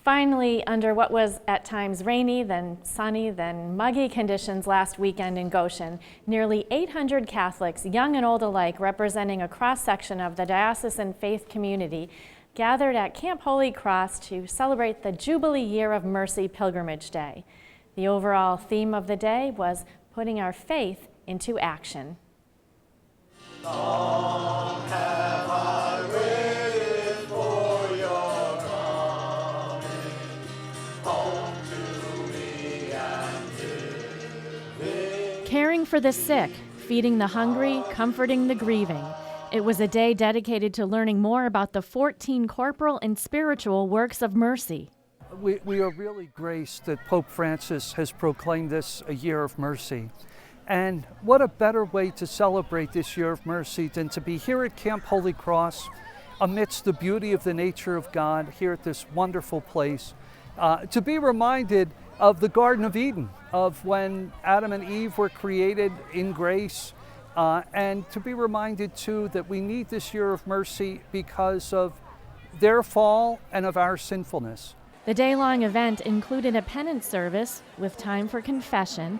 Finally, under what was at times rainy, then sunny, then muggy conditions last weekend in Goshen, nearly 800 Catholics, young and old alike, representing a cross-section of the diocesan faith community, gathered at Camp Holy Cross to celebrate the Jubilee Year of Mercy Pilgrimage Day. The overall theme of the day was putting our faith into action. Long have I waited for your coming home to me and living. Caring for the sick, feeding the hungry, comforting the grieving. It was a day dedicated to learning more about the 14 corporal and spiritual works of mercy. We are really graced that Pope Francis has proclaimed this a year of mercy. And what a better way to celebrate this year of mercy than to be here at Camp Holy Cross amidst the beauty of the nature of God here at this wonderful place. To be reminded of the Garden of Eden, of when Adam and Eve were created in grace, and to be reminded too that we need this year of mercy because of their fall and of our sinfulness. The day-long event included a penance service with time for confession.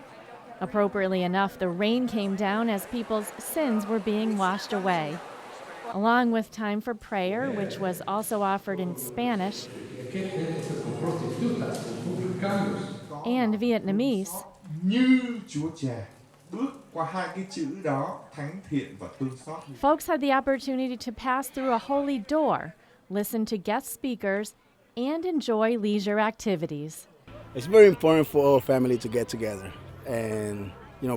Appropriately enough, the rain came down as people's sins were being washed away, along with time for prayer, which was also offered in Spanish and Vietnamese. Folks had the opportunity to pass through a holy door, listen to guest speakers, and enjoy leisure activities. It's very important for all family to get together and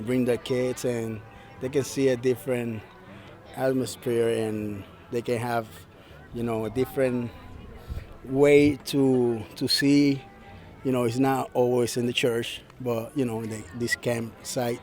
bring their kids, and they can see a different atmosphere, and they can have a different way to see. It's not always in the church, but this campsite.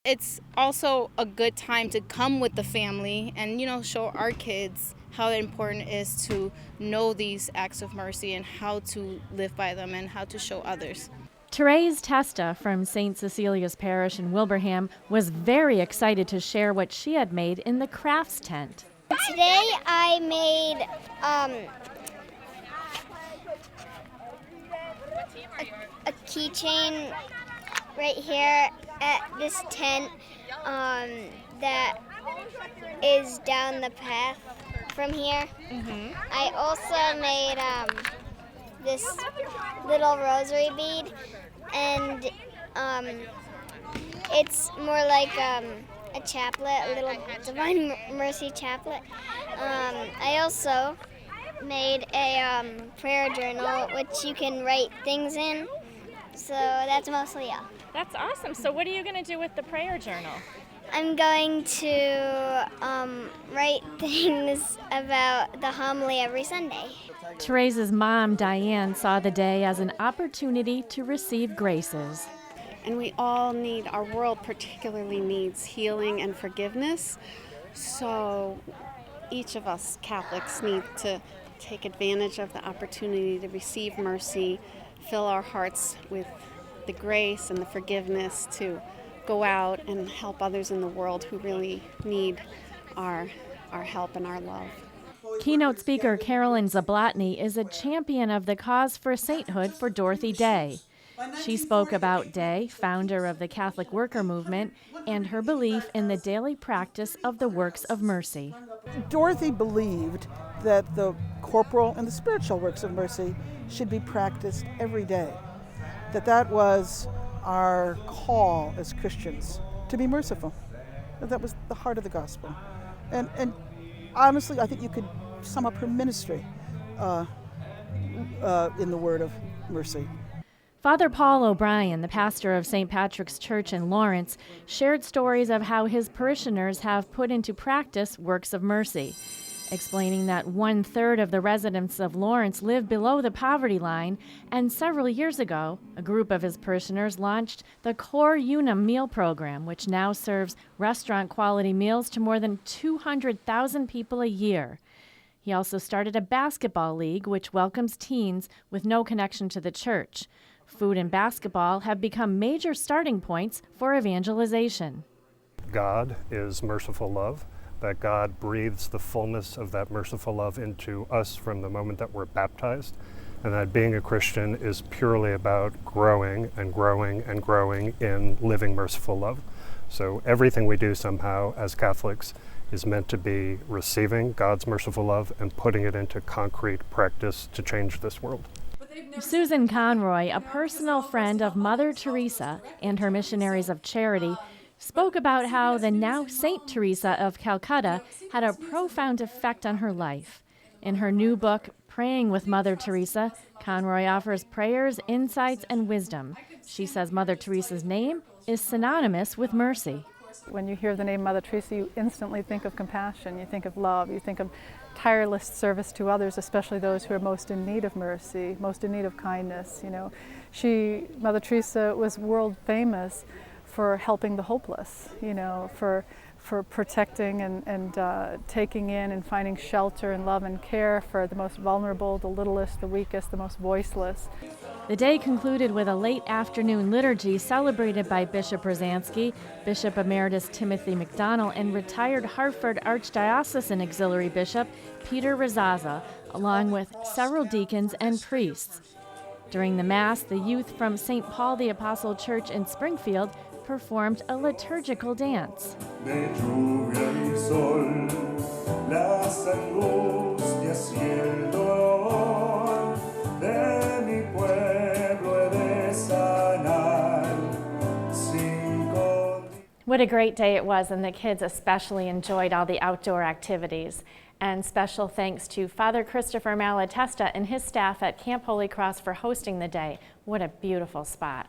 It's also a good time to come with the family and show our kids how important it is to know these acts of mercy and how to live by them and how to show others. Therese Testa from St. Cecilia's Parish in Wilbraham was very excited to share what she had made in the crafts tent. Today I made a keychain right here at this tent that is down the path from here. Mm-hmm. I also made this little rosary bead, and it's more like a chaplet, a little Divine Mercy chaplet. I also made a prayer journal, which you can write things in, so that's mostly all. That's awesome. So what are you going to do with the prayer journal? I'm going to write things about the homily every Sunday. Teresa's mom, Diane, saw the day as an opportunity to receive graces. And we all need, our world particularly needs healing and forgiveness. So each of us Catholics need to take advantage of the opportunity to receive mercy, fill our hearts with the grace and the forgiveness to go out and help others in the world who really need our help and our love. Keynote speaker Carolyn Zablotny is a champion of the cause for sainthood for Dorothy Day. She spoke about Day, founder of the Catholic Worker Movement, and her belief in the daily practice of the works of mercy. Dorothy believed that the corporal and the spiritual works of mercy should be practiced every day, that was our call as Christians to be merciful. That was the heart of the gospel. And honestly, I think you could sum up her ministry in the word of mercy. Father Paul O'Brien, the pastor of St. Patrick's Church in Lawrence, shared stories of how his parishioners have put into practice works of mercy, explaining that 1/3 of the residents of Lawrence live below the poverty line, and several years ago, a group of his parishioners launched the Cor Unum meal program, which now serves restaurant-quality meals to more than 200,000 people a year. He also started a basketball league which welcomes teens with no connection to the church. Food and basketball have become major starting points for evangelization. God is merciful love, that God breathes the fullness of that merciful love into us from the moment that we're baptized. and that being a Christian is purely about growing and growing and growing in living merciful love. So everything we do somehow as Catholics is meant to be receiving God's merciful love and putting it into concrete practice to change this world. Susan Conroy, a personal friend of Mother Teresa and her Missionaries of Charity, spoke about how the now Saint Teresa of Calcutta had a profound effect on her life. In her new book, Praying with Mother Teresa, Conroy offers prayers, insights, and wisdom. She says Mother Teresa's name is synonymous with mercy. When you hear the name Mother Teresa, you instantly think of compassion, you think of love, you think of tireless service to others, especially those who are most in need of mercy, most in need of kindness. You know, Mother Teresa was world famous for helping the hopeless, you know, for protecting and taking in and finding shelter and love and care for the most vulnerable, the littlest, the weakest, the most voiceless. The day concluded with a late afternoon liturgy celebrated by Bishop Rosansky, Bishop Emeritus Timothy McDonnell, and retired Hartford Archdiocesan Auxiliary Bishop Peter Razaza, along with several deacons and priests. During the Mass, the youth from St. Paul the Apostle Church in Springfield performed a liturgical dance. What a great day it was, and the kids especially enjoyed all the outdoor activities. And special thanks to Father Christopher Malatesta and his staff at Camp Holy Cross for hosting the day. What a beautiful spot.